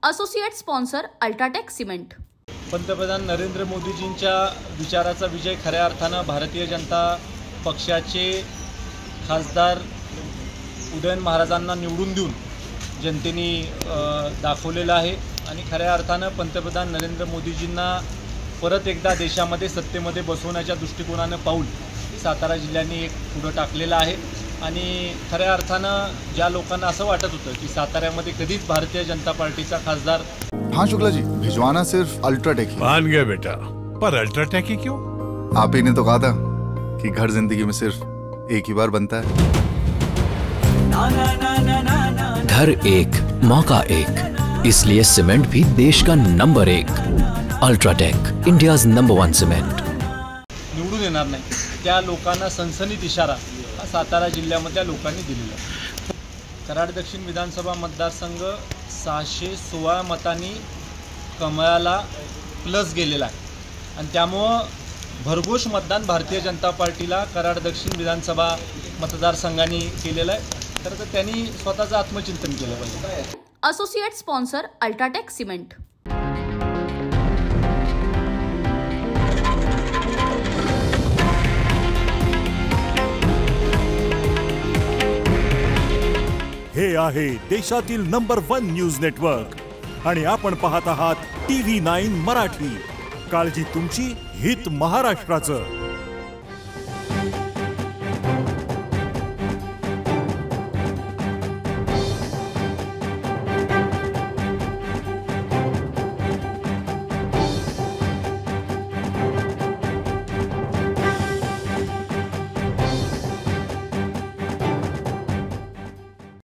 Associate sponsor UltraTech cement. पंतप्रधान नरेंद्र मोदीजींच्या विचाराचा विजय खऱ्या अर्थानं भारतीय जनता पक्षाचे खासदार उदयन महाराजांना निवडून देऊन जनतेने दाखवलेला आहे आणि खऱ्या अर्थानं पंतप्रधान नरेंद्र मोदीजींना परत एकदा देशामध्ये सत्तेमध्ये बसवण्याच्या दृष्टिकोनानं पाऊल सातारा जिल्ह्याने एक पुढं टाकलेलं आहे। आणि खऱ्या अर्थानं ज्या लोकांना असं वाटत होतं की साताऱ्यामध्ये कधीच भारतीय जनता पार्टीचा खासदार। हाँ शुक्ला जी, भिजवाना सिर्फ अल्ट्राटेक ही। मान गया बेटा, पर अल्ट्राटेक ही क्यों? आप ही ने तो कहा था कि घर जिंदगी में सिर्फ एक ही बार बनता है। घर एक मौका एक, इसलिए सीमेंट भी देश का number 1। UltraTech, India's number 1 cement. निवडून येणार नाही त्या लोकांना सनसनीत इशारा हा सातारा जिल्ह्यामधल्या लोकांनी दिलेला आहे। कराड दक्षिण विधानसभा मतदारसंघ 616 मतांनी कमळाला प्लस गेलेला आहे आणि त्यामुळं भरघोष मतदान भारतीय जनता पार्टीला कराड दक्षिण विधानसभा मतदारसंघाने केलेलं आहे। तर त्यांनी स्वतःचं आत्मचिंतन केलं पाहिजे। Associate sponsor UltraTech cement. हे आहे देशातील नंबर 1 न्यूज नेटवर्क आणि आपण पाहत आहात TV9 मराठी। काळजी तुमची, हित महाराष्ट्राचं।